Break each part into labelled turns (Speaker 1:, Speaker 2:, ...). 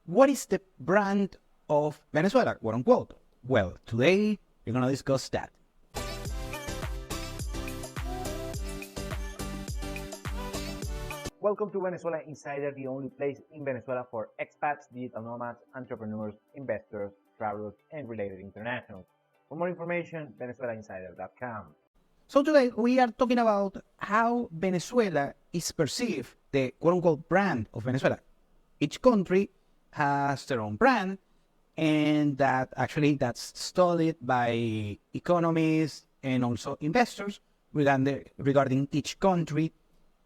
Speaker 1: what is the brand of Venezuela, quote unquote? Well, today we're going to discuss that.
Speaker 2: Welcome to Venezuela Insider, the only place in Venezuela for expats, digital nomads, entrepreneurs, investors, travelers, and related internationals. For more information, venezuelainsider.com.
Speaker 1: So today we are talking about how Venezuela is perceived, the quote unquote brand of Venezuela. Each country has their own brand, and that's studied by economists and also investors regarding each country.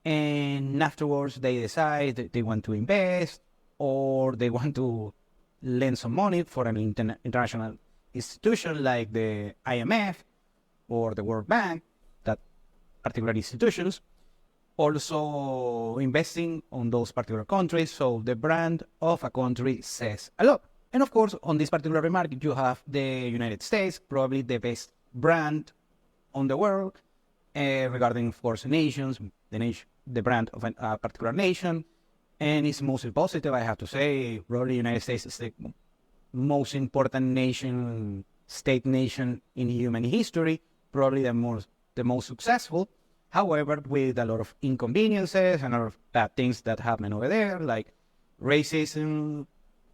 Speaker 1: And afterwards they decide that they want to invest or they want to lend some money for an international institution like the IMF or the World Bank, that particular institutions, also investing on those particular countries. So the brand of a country says a lot. And of course, on this particular remark, you have the United States, probably the best brand on the world, regarding, of course, nations, the brand of a particular nation. And it's mostly positive, I have to say. Probably the United States is the most important state nation in human history, probably the most successful. However, with a lot of inconveniences and a lot of bad things that happen over there, like racism,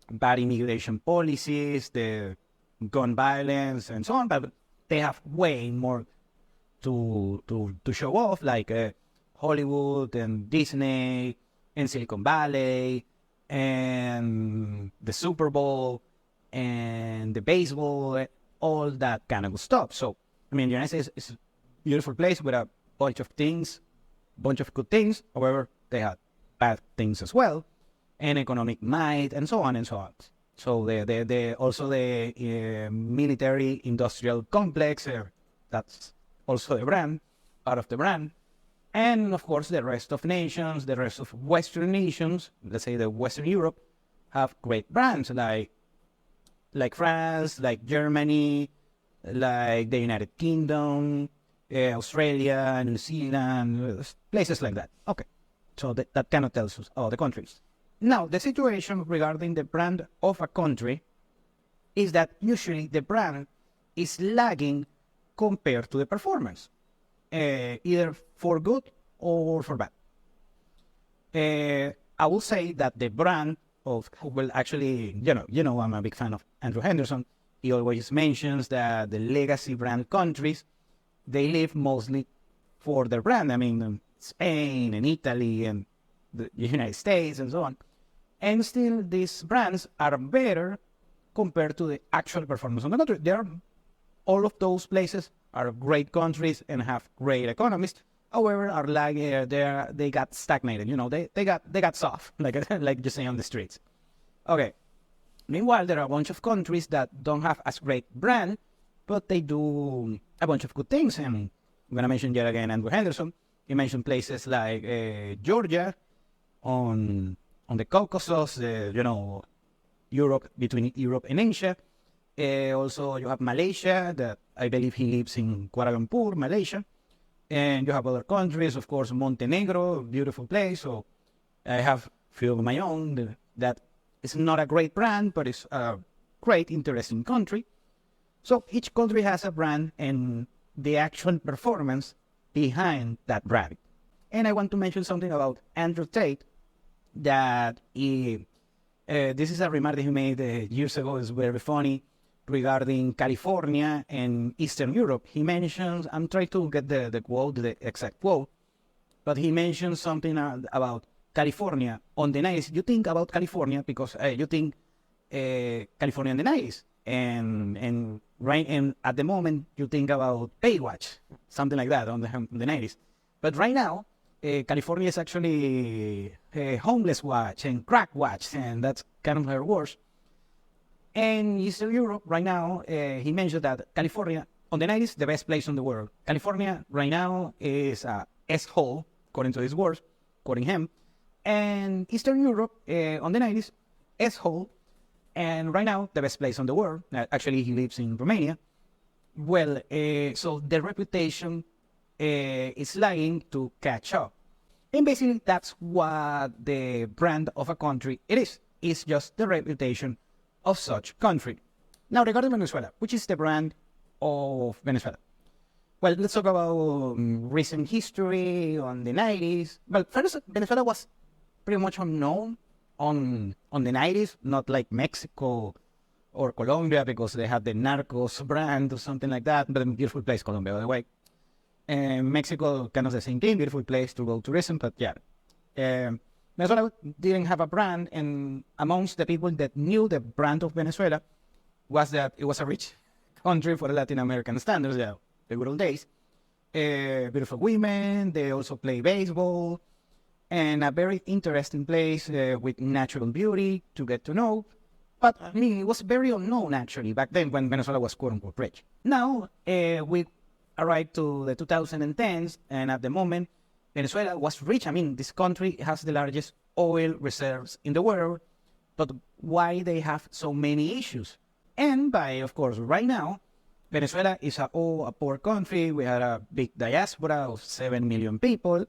Speaker 1: bad immigration policies, the gun violence, and so on. But they have way more to show off, like Hollywood and Disney and Silicon Valley and the Super Bowl and the baseball, all that kind of stuff. So, I mean, the United States is a beautiful place with a bunch of good things. However, they have bad things as well, and economic might, and so on and so on. So also the military industrial complex, that's also the brand, part of the brand. And of course, the rest of nations, the rest of Western nations, let's say the Western Europe, have great brands like France, like Germany, like the United Kingdom, Australia, New Zealand, places like that. Okay, so that kind of tells us all the countries. Now, the situation regarding the brand of a country is that usually the brand is lagging compared to the performance, either for good or for bad. I will say that the brand of, well, actually, I'm a big fan of Andrew Henderson. He always mentions that the legacy brand countries, they live mostly for their brand. I mean, Spain and Italy and the United States and so on. And still, these brands are better compared to the actual performance of the country. All of those places are great countries and have great economies. However, are they got stagnated. They got soft, like you say on the streets. Okay. Meanwhile, there are a bunch of countries that don't have as great brand, but they do a bunch of good things. And I'm gonna mention yet again Andrew Henderson. He mentioned places like Georgia, on the Caucasus, Europe, between Europe and Asia. Also, you have Malaysia, that I believe he lives in Kuala Lumpur, Malaysia. And you have other countries, of course, Montenegro, beautiful place. So I have a few of my own that is not a great brand, but it's a great, interesting country. So each country has a brand and the actual performance behind that brand. And I want to mention something about Andrew Tate, that this is a remark that he made years ago. It's very funny, regarding California and Eastern Europe. He mentions, I'm trying to get the exact quote, but he mentions something about California on the 90s. You think about California because you think California in the 90s, and at the moment you think about Baywatch, something like that on the 90s. But right now, California is actually a homeless watch and crack watch, and that's kind of her worse. And Eastern Europe right now, he mentioned that California on the 90s, the best place in the world. California right now is a S-hole, according to his words, quoting him. And Eastern Europe on the 90s, S-hole, and right now the best place in the world. Actually, he lives in Romania. Well, so the reputation is lagging to catch up. And basically, that's what the brand of a country it is. is just the reputation of such country. Now, regarding Venezuela, which is the brand of Venezuela? Well, let's talk about recent history on the 90s. Well, first, Venezuela was pretty much unknown on the 90s, not like Mexico or Colombia, because they have the Narcos brand or something like that. But a beautiful place, Colombia, by the way. Mexico, kind of the same thing, beautiful place to go tourism, but yeah. Venezuela didn't have a brand, and amongst the people that knew the brand of Venezuela was that it was a rich country for Latin American standards, yeah, the good old days. Beautiful women, they also play baseball, and a very interesting place with natural beauty to get to know. But I mean, it was very unknown actually back then when Venezuela was quote unquote rich. Now we arrived to the 2010s, and at the moment, Venezuela was rich. I mean, this country has the largest oil reserves in the world, but why they have so many issues? And of course, right now, Venezuela is a poor country. We had a big diaspora of 7 million people,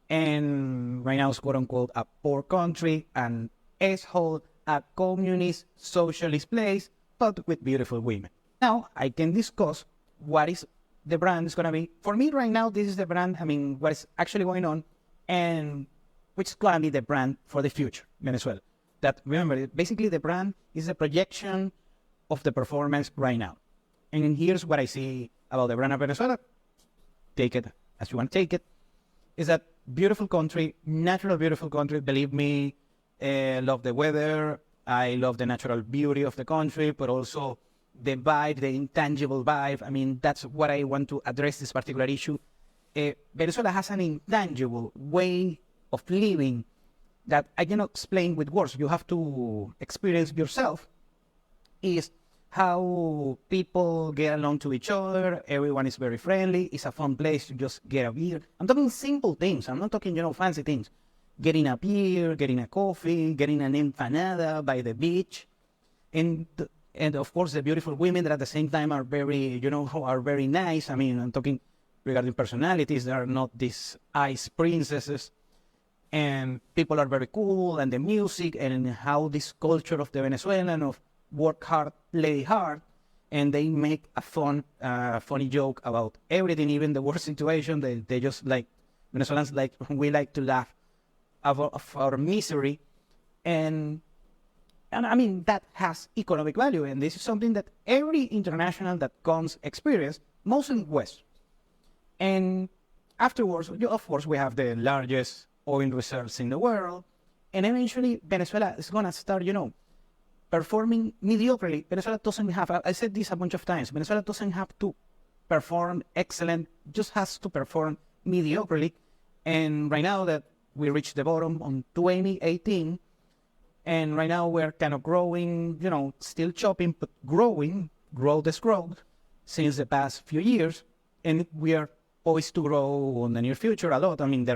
Speaker 1: and right now it's quote unquote a poor country, and as whole a communist socialist place, but with beautiful women. Now I can discuss what is the brand is going to be. For me right now, this is the brand, I mean, what is actually going on, and which is going to be the brand for the future, Venezuela. That, remember, basically the brand is a projection of the performance right now. And here's what I see about the brand of Venezuela. Take it as you want to take it. Is that beautiful country, natural beautiful country, believe me, love the weather, I love the natural beauty of the country, but also the vibe, the intangible vibe. I mean, that's what I want to address this particular issue. Venezuela has an intangible way of living that I cannot explain with words. You have to experience yourself. Is how people get along to each other. Everyone is very friendly. It's a fun place to just get a beer. I'm talking simple things. I'm not talking, fancy things. Getting a beer, getting a coffee, getting an empanada by the beach. And of course, the beautiful women that at the same time are very, are very nice. I mean, I'm talking regarding personalities. They are not these ice princesses. And people are very cool. And the music and how this culture of the Venezuelan of work hard, play hard. And they make a funny joke about everything, even the worst situation. They just like, Venezuelans we like to laugh of our misery. And I mean, that has economic value. And this is something that every international that comes experience, mostly West. And afterwards, of course, we have the largest oil reserves in the world. And eventually, Venezuela is going to start, performing mediocrely. Venezuela doesn't have, I said this a bunch of times, Venezuela doesn't have to perform excellent, just has to perform mediocrely. And right now that we reached the bottom on 2018, and right now we're kind of growing, still chopping, but growing, growth is growth since the past few years. And we are poised to grow in the near future a lot. I mean, the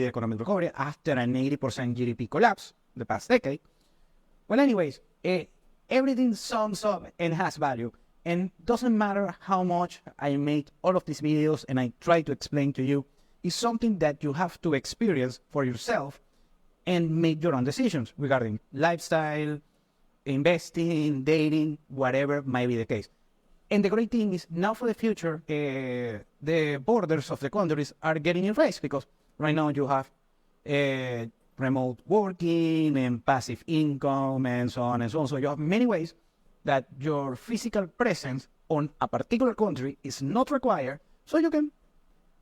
Speaker 1: economic recovery after an 80% GDP collapse the past decade. Well, anyways, everything sums up and has value. And doesn't matter how much I make all of these videos and I try to explain to you, it's something that you have to experience for yourself and make your own decisions regarding lifestyle, investing, dating, whatever might be the case. And the great thing is now for the future, the borders of the countries are getting erased because right now you have remote working and passive income and so on and so on. So you have many ways that your physical presence on a particular country is not required. So you can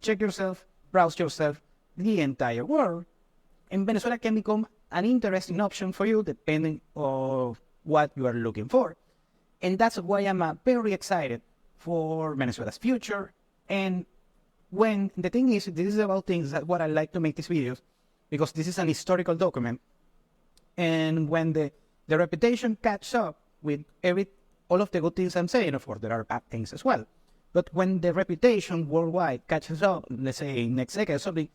Speaker 1: check yourself, browse yourself the entire world. And Venezuela can become an interesting option for you depending on what you are looking for. And that's why I'm very excited for Venezuela's future. And when the thing is, this is about things that what I like to make these videos, because this is an historical document. And when the reputation catches up with all of the good things I'm saying, of course, there are bad things as well. But when the reputation worldwide catches up, let's say next decade or something,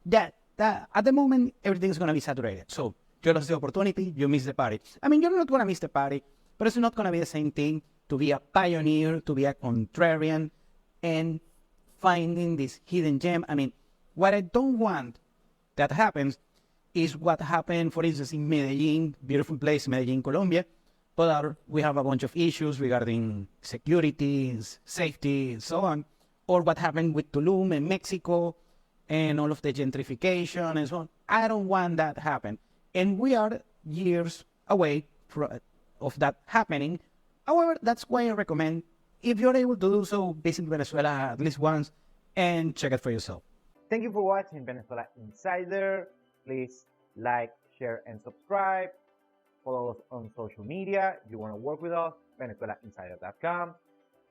Speaker 1: that at the moment, everything's going to be saturated. So you lost the opportunity, you miss the party. I mean, you're not going to miss the party, but it's not going to be the same thing to be a pioneer, to be a contrarian, and finding this hidden gem. I mean, what I don't want that happens is what happened, for instance, in Medellin, beautiful place, Medellin, Colombia. But we have a bunch of issues regarding security, safety, and so on. Or what happened with Tulum in Mexico and all of the gentrification and so on. I don't want that to happen. And we are years away of that happening. However, that's why I recommend, if you're able to do so, visit Venezuela at least once and check it for yourself.
Speaker 2: Thank you for watching Venezuela Insider. Please like, share, and subscribe. Follow us on social media. If you want to work with us, VenezuelaInsider.com.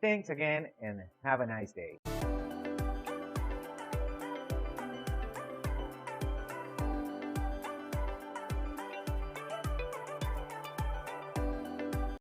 Speaker 2: Thanks again and have a nice day.